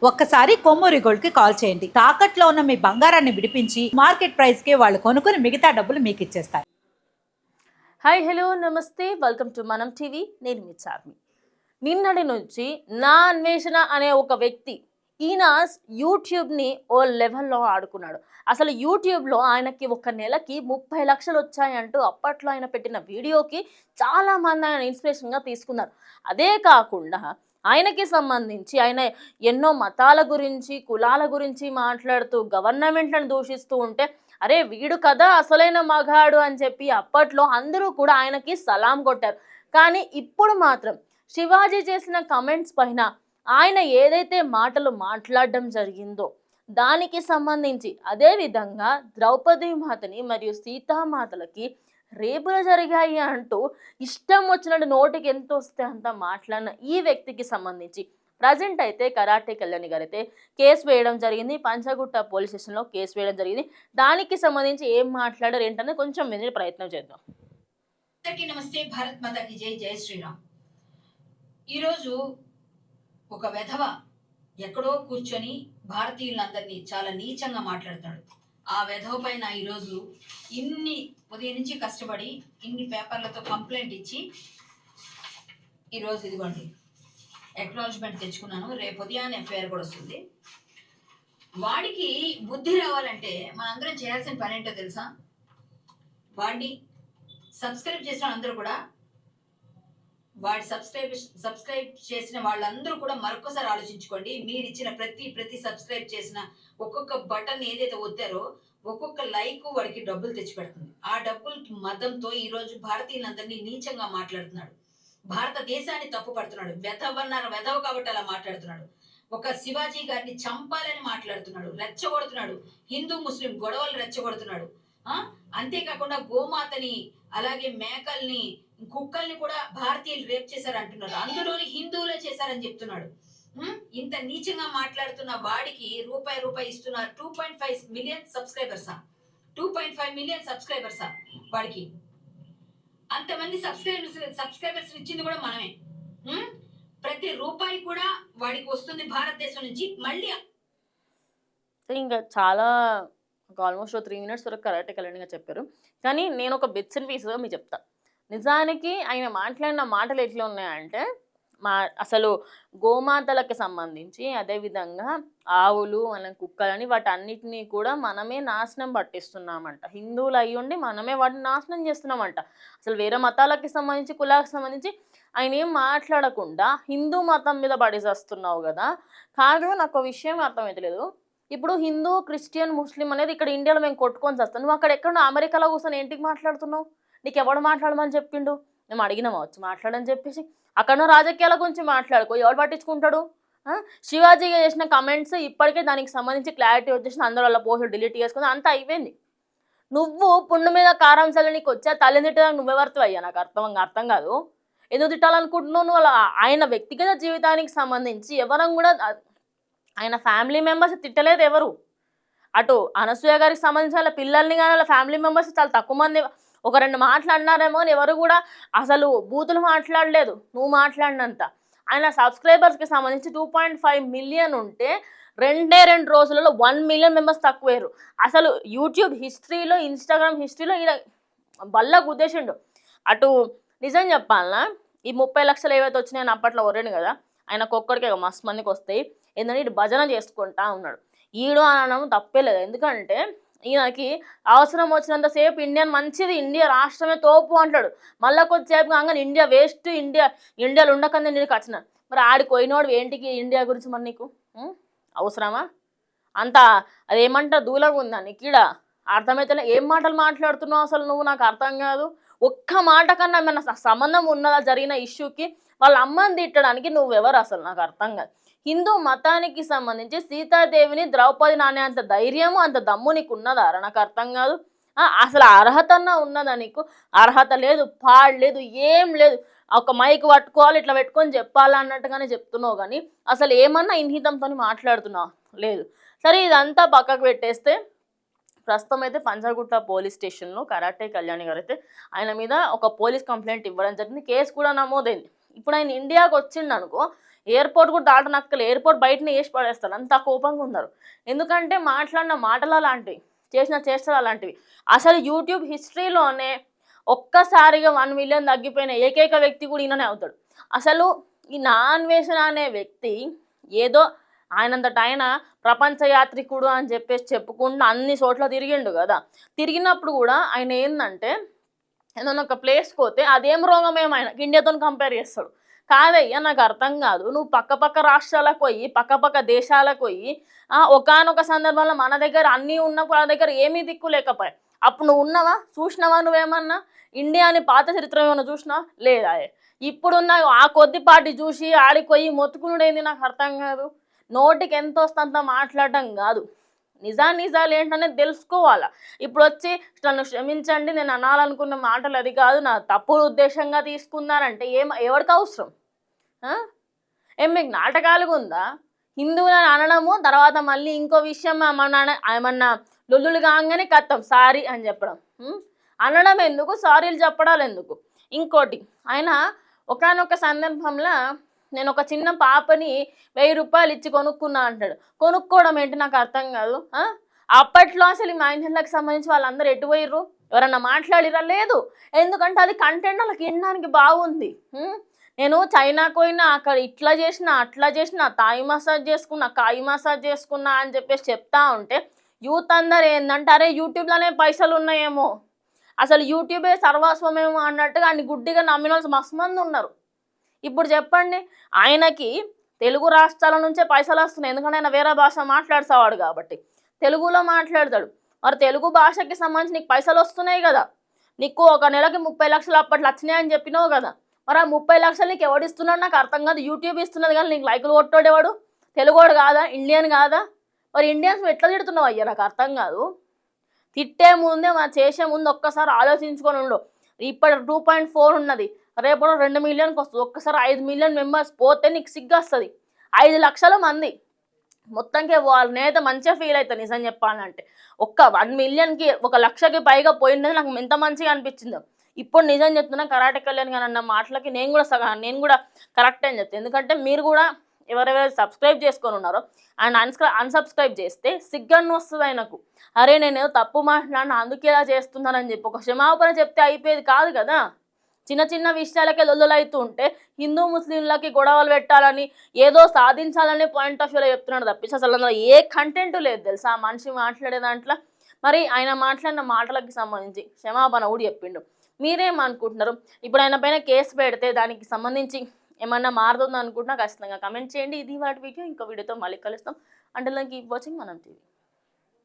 ఒక్కసారి కొమ్మూరి గోల్డ్ కి కాల్ చేయండి. తాకట్లో ఉన్న మీ బంగారాన్ని విడిపించి మార్కెట్ ప్రైస్ కి వాళ్ళు కొనుక్కుని మిగతా డబ్బులు మీకు ఇచ్చేస్తారు. హాయ్ హలో నమస్తే, వెల్కమ్ టు మనం టీవీ. నేను మీ చార్మి. నిన్నటి నుంచి నా అన్వేషణ అనే ఒక వ్యక్తి ఈయన యూట్యూబ్ని ఓ లెవెల్లో ఆడుకున్నాడు. అసలు యూట్యూబ్లో ఆయనకి ఒక నెలకి 30 లక్షలు వచ్చాయంటూ అప్పట్లో ఆయన పెట్టిన వీడియోకి చాలామంది ఆయన ఇన్స్పిరేషన్గా తీసుకున్నారు. అదే కాకుండా ఆయనకి సంబంధించి ఆయన ఎన్నో మతాల గురించి కులాల గురించి మాట్లాడుతూ గవర్నమెంట్లను దూషిస్తూ ఉంటే అరే వీడు కదా అసలైన మగాడు అని చెప్పి అప్పట్లో అందరూ కూడా ఆయనకి సలాం కొట్టారు. కానీ ఇప్పుడు మాత్రం శివాజీ చేసిన కమెంట్స్ పైన ఆయన ఏదైతే మాటలు మాట్లాడడం జరిగిందో దానికి సంబంధించి, అదేవిధంగా ద్రౌపది మాతని మరియు సీతామాతలకి రేపులు జరిగాయి అంటూ ఇష్టం వచ్చినట్టు నోటికి ఎంత వస్తే అంత మాట్లాడిన ఈ వ్యక్తికి సంబంధించి ప్రజెంట్ అయితే కరాటే కళ్యాణి గారు అయితే కేసు వేయడం జరిగింది. పంచగుట్ట పోలీస్ స్టేషన్లో కేసు వేయడం జరిగింది. దానికి సంబంధించి ఏం మాట్లాడారు ఏంటనే కొంచెం వినే ప్రయత్నం చేద్దాం. అందరికీ నమస్తే. భారత్ మాతాకి జై. జై శ్రీరామ్. ఈరోజు ఒక వెధవ ఎక్కడో కూర్చొని భారతీయులందరినీ చాలా నీచంగా మాట్లాడతాడు. ఆ వెధవ పైన ఈరోజు ఉదయం నుంచి కష్టపడి ఇన్ని పేపర్లతో కంప్లైంట్ ఇచ్చి ఈరోజు ఇదిగోండి అక్నాలజ్మెంట్ తెచ్చుకున్నాను. రేపు ఉదయాన్నే ఎఫ్ఐఆర్ కూడా వస్తుంది. వాడికి బుద్ధి రావాలంటే మనందరం చేయాల్సిన పని ఏంటో తెలుసా? వాడిని సబ్స్క్రైబ్ చేసిన అందరూ కూడా, వాడి సబ్స్క్రైబ్ చేసిన వాళ్ళందరూ కూడా మరొకసారి ఆలోచించుకోండి. మీరు ఇచ్చిన ప్రతి సబ్స్క్రైబ్ చేసిన ఒక్కొక్క బటన్ ఏదైతే ఒత్తారో ఒక్కొక్క లైక్ వాడికి డబ్బులు తెచ్చిపెడుతుంది. ఆ డబ్బులు మదంతో ఈరోజు భారతీయులందరినీ నీచంగా మాట్లాడుతున్నాడు. భారతదేశాన్ని తప్పు పడుతున్నాడు. వెధవ కాబట్టి అలా మాట్లాడుతున్నాడు. ఒక శివాజీ గారిని చంపాలని మాట్లాడుతున్నాడు, రెచ్చగొడుతున్నాడు. హిందూ ముస్లిం గొడవలు రెచ్చగొడుతున్నాడు. అంతేకాకుండా గోమాతని అలాగే మేకల్ని కుక్కల్ని కూడా భారతీయులు రేప్ చేశారు అంటున్నారు. అందులోని హిందువులే చేశారని చెప్తున్నాడు. ఇంత నీచంగా మాట్లాడుతున్న వాడికి రూపాయి ఇస్తున్నారు. 2.5 మిలియన్ సబ్స్క్రైబర్సా? 2.5 మిలియన్ సబ్స్క్రైబర్సా వాడికి? అంతమంది సబ్స్క్రైబర్స్ ఇచ్చింది కూడా మనమే. ప్రతి రూపాయి కూడా వాడికి వస్తుంది భారతదేశం నుంచి. మళ్ళీ ఇంకా చాలా ఆల్మోస్ట్ 3 మినిట్స్ వరకు కరెక్ట్ కళ్యాణిగా చెప్పారు. కానీ నేను ఒక బిట్స్ అండ్ పీస్గా మీకు చెప్తా. నిజానికి ఆయన మాట్లాడిన మాటలు ఎట్లా ఉన్నాయంటే, అసలు గోమాతలకు సంబంధించి, అదేవిధంగా ఆవులు మన కుక్కలని వాటన్నిటినీ కూడా మనమే నాశనం పట్టిస్తున్నామంట. హిందువులు అయ్యి ఉండి మనమే వాటిని నాశనం చేస్తున్నామంట. అసలు వేరే మతాలకి సంబంధించి కులాలకు సంబంధించి ఆయన ఏం మాట్లాడకుండా హిందూ మతం మీద పడేసేస్తున్నావు కదా. కాదు, నాకు విషయం అర్థమవుతలేదు. ఇప్పుడు హిందూ క్రిస్టియన్ ముస్లిం అనేది ఇక్కడ ఇండియాలో మేము కొట్టుకొని చేస్తాం. నువ్వు అక్కడ ఎక్కడో అమెరికాలో కూర్చొని ఏంటికి మాట్లాడుతున్నావు? నీకు ఎవడు మాట్లాడమని చెప్పిండు? మేము అడిగినామా వచ్చి మాట్లాడని చెప్పేసి? అక్కడ రాజకీయాల గురించి మాట్లాడుకో, ఎవడు పట్టించుకుంటాడు? శివాజీ చేసిన కమెంట్స్ ఇప్పటికే దానికి సంబంధించి క్లారిటీ వచ్చేసి అందరూ వాళ్ళ పోస్టులు డిలీట్ చేసుకుని అంతా అయిపోయింది. నువ్వు పుండు మీద కారం చల్లి నీకు వచ్చా తల్లి తిట్టడానికి నువ్వెవరితో అయ్యా? నాకు అర్థం కాదు. ఎందుకు తిట్టాలనుకుంటున్నావు నువ్వు? ఆయన వ్యక్తిగత జీవితానికి సంబంధించి ఎవరం కూడా ఆయన ఫ్యామిలీ మెంబర్స్ తిట్టలేదు ఎవరు. అటు అనసూయ గారికి సంబంధించిన వాళ్ళ పిల్లల్ని కానీ వాళ్ళ ఫ్యామిలీ మెంబర్స్ చాలా తక్కువ మంది ఒక 2 మాట్లాడినారేమో అని ఎవరు కూడా అసలు బూతులు మాట్లాడలేదు నువ్వు మాట్లాడినంత. ఆయన సబ్స్క్రైబర్స్కి సంబంధించి 2.5 మిలియన్ ఉంటే 2 రోజులలో 1 మిలియన్ మెంబర్స్ తక్కువేరు. అసలు యూట్యూబ్ హిస్టరీలో, ఇన్స్టాగ్రామ్ హిస్టరీలో ఈయన బల్ల గుద్దేసిండు. అటు నిజం చెప్పాలనా, ఈ 30 లక్షలు ఏవైతే వచ్చినాయని అప్పట్లో ఒరేను కదా, ఆయనకు ఒక్కడికే మస్తు మందికి వస్తాయి. ఏంటంటే ఇటు భజన చేసుకుంటా ఉన్నాడు. ఈడు అనడం తప్పే లేదు. ఎందుకంటే ఈయనకి అవసరం వచ్చినంతసేపు ఇండియన్ మంచిది, ఇండియా రాష్ట్రమే తోపు అంటాడు. మళ్ళీ కొద్దిసేపు కాగానే ఇండియా వేస్ట్, ఇండియాలో ఉండకందే నీకు వచ్చిన. మరి ఆడికి పోయినోడు ఏంటికి ఇండియా గురించి మరి నీకు అవసరమా? అంత అదేమంటారు దూలంగా ఉందా నీకు? ఈడ అర్థమైతే ఏం మాటలు మాట్లాడుతున్నావు అసలు నువ్వు? నాకు అర్థం కాదు. ఒక్క మాట కన్నా ఏమన్నా సంబంధం ఉన్నదా జరిగిన ఇష్యూకి? వాళ్ళ అమ్మని తిట్టడానికి నువ్వెవరు అసలు? నాకు అర్థం కాదు. హిందూ మతానికి సంబంధించి సీతాదేవిని ద్రౌపది నానే అంత ధైర్యము అంత దమ్ము నీకు ఉన్నదా? నాకు అర్థం కాదు. అసలు అర్హతన్నా ఉన్నదా నీకు? అర్హత లేదు, పాడలేదు, ఏం లేదు. ఒక మైక్ పట్టుకోవాలి, ఇట్లా పెట్టుకొని చెప్పాలా అన్నట్టుగానే చెప్తున్నావు. కానీ అసలు ఏమన్నా ఇన్హితంతో మాట్లాడుతున్నావు లేదు. సరే, ఇదంతా పక్కకు పెట్టేస్తే ప్రస్తుతం అయితే పంచగుట్ట పోలీస్ స్టేషన్లో కరాటే కళ్యాణి గారు అయితే ఆయన మీద ఒక పోలీస్ కంప్లైంట్ ఇవ్వడం జరిగింది. కేసు కూడా నమోదైంది. ఇప్పుడు ఆయన ఇండియాకి వచ్చిండు అనుకో, ఎయిర్పోర్ట్ కూడా దాటనక్కలు, ఎయిర్పోర్ట్ బయటనే వేసి పడేస్తారు, అంత కోపంగా ఉన్నారు. ఎందుకంటే మాట్లాడిన మాటలు అలాంటివి, చేసిన చేష్టలు అలాంటివి. అసలు యూట్యూబ్ హిస్టరీలోనే ఒక్కసారిగా 1 మిలియన్ తగ్గిపోయిన ఏకైక వ్యక్తి కూడా ఈయననే అవుతాడు. అసలు ఈ నాన్వేషణ అనే వ్యక్తి ఏదో ఆయనంతట ఆయన ప్రపంచ యాత్రికుడు అని చెప్పేసి చెప్పుకుంటూ అన్ని చోట్ల తిరిగిండు కదా. తిరిగినప్పుడు కూడా ఆయన ఏంటంటే ఏదైనా ఒక ప్లేస్కి పోతే అదేం రోగమేమో ఆయనకి ఇండియాతో కంపేర్ చేస్తాడు. కాదయ్యా నాకు అర్థం కాదు, నువ్వు పక్క రాష్ట్రాలకు పోయి పక్క దేశాలకు పోయి ఒకానొక సందర్భంలో మన దగ్గర అన్నీ ఉన్నప్పుడు వాళ్ళ దగ్గర ఏమీ దిక్కు లేకపోయా, అప్పుడు నువ్వు ఉన్నావా, చూసినావా, నువ్వేమన్నా ఇండియాని పాత చరిత్ర ఏమన్నా చూసినా లేదా? ఇప్పుడున్న ఆ కొద్దిపాటి చూసి ఆడికి పోయి మొత్తుకునుడేంది నాకు అర్థం కాదు. నోటికి ఎంత వస్తుందంత మాట్లాడటం కాదు, నిజాలు ఏంటనేది తెలుసుకోవాలా. ఇప్పుడు వచ్చి నన్ను క్షమించండి, నేను అనాలనుకున్న మాటలు అది కాదు, నా తప్పుడు ఉద్దేశంగా తీసుకున్నారంటే ఎవరికి అవసరం? మీకు నాటకాలుగా ఉందా? హిందువులని అనడము, తర్వాత మళ్ళీ ఇంకో విషయం ఏమన్నా లొల్లులు కాగానే కత్తం సారీ అని చెప్పడం, అనడం ఎందుకు, సారీలు చెప్పడాలు ఎందుకు? ఇంకోటి, ఆయన ఒకానొక సందర్భంలో నేను ఒక చిన్న పాపని 1000 రూపాయలు ఇచ్చి కొనుక్కున్నా అంటాడు. కొనుక్కోవడం ఏంటి నాకు అర్థం కాదు. అప్పట్లో అసలు ఈ మైండ్లకు సంబంధించి వాళ్ళందరూ ఎటు పోయిర్రు? ఎవరన్నా మాట్లాడిరా? లేదు. ఎందుకంటే అది కంటెంట్ వాళ్ళకి వినడానికి బాగుంది. నేను చైనాకు పోయినా అక్కడ ఇట్లా చేసిన అట్లా చేసిన, తాయి మసాజ్ చేసుకున్నా, కాయి మసాజ్ చేసుకున్నా అని చెప్పేసి చెప్తా ఉంటే యూత్ అందరు ఏంటంటే అరే యూట్యూబ్లోనే పైసలు ఉన్నాయేమో, అసలు యూట్యూబే సర్వస్వమేమో అన్నట్టుగా అన్ని గుడ్డిగా నమ్మిన వాళ్ళు మస్తు మంది ఉన్నారు. ఇప్పుడు చెప్పండి, ఆయనకి తెలుగు రాష్ట్రాల నుంచే పైసలు వస్తున్నాయి, ఎందుకంటే ఆయన వేరే భాష మాట్లాడేవాడు కాబట్టి తెలుగులో మాట్లాడతాడు. మరి తెలుగు భాషకి సంబంధించి నీకు పైసలు వస్తున్నాయి కదా, నీకు ఒక నెలకి 30 లక్షలు అప్పట్లో వచ్చినాయి అని చెప్పినావు కదా. మరి ఆ 30 లక్షలు నీకు ఎవడిస్తున్నాడు నాకు అర్థం కాదు. యూట్యూబ్ ఇస్తున్నది కానీ నీకు లైకులు కొట్టోడేవాడు తెలుగోడు కాదా, ఇండియన్ కాదా? మరి ఇండియన్స్ ఎట్లా తిడుతున్నావు అయ్యా నాకు అర్థం కాదు. తిట్టే ముందే చేసే ముందు ఒక్కసారి ఆలోచించుకొని ఉండు. ఇప్పుడు 2.4 ఉన్నది, రేపు 2 మిలియన్కి వస్తుంది. ఒక్కసారి 5 మిలియన్ మెంబర్స్ పోతే నీకు సిగ్గు వస్తుంది. 5 లక్షల మంది మొత్తంకే వాళ్ళ నేత మంచిగా ఫీల్ అవుతుంది. నిజం చెప్పాలంటే ఒక్క 1 మిలియన్కి 1 లక్షకి పైగా పోయినది నాకు ఎంత మంచిగా అనిపించిందో. ఇప్పుడు నిజం చెప్తున్నా, కరాటే కళ్యాణ్ గారు అన్న మాటలకి నేను కూడా కరెక్ట్ అని చెప్తాను. ఎందుకంటే మీరు కూడా ఎవరెవరైతే సబ్స్క్రైబ్ చేసుకొని ఉన్నారో అండ్ అన్సబ్స్క్రైబ్ చేస్తే సిగ్గన్ను వస్తుంది ఆయనకు. అరే నేను ఏదో తప్పు మాట్లాడినా అందుకే ఇలా చేస్తున్నానని చెప్పి ఒక క్షమాపణ చెప్తే అయిపోయేది కాదు కదా. చిన్న విషయాలకే లొల్లులైతూ ఉంటే హిందూ ముస్లింలకి గొడవలు పెట్టాలని ఏదో సాధించాలనే పాయింట్ ఆఫ్ వ్యూలో చెప్తున్నాడు తప్పించి అసలు అందులో ఏ కంటెంట్ లేదు తెలుసా ఆ మనిషి మాట్లాడే దాంట్లో. మరి ఆయన మాట్లాడిన మాటలకి సంబంధించి క్షమాపణ కూడా చెప్పిండు. మీరేమనుకుంటున్నారు? ఇప్పుడు ఆయన పైన కేసు పెడితే దానికి సంబంధించి ఏమన్నా మారుతుందో అనుకుంటున్నా ఖచ్చితంగా కమెంట్ చేయండి. ఇది వాటి వీడియో, ఇంకో వీడియోతో మళ్ళీ కలుస్తాం. అంటే కీప్ వాచింగ్ మనం టీవీ.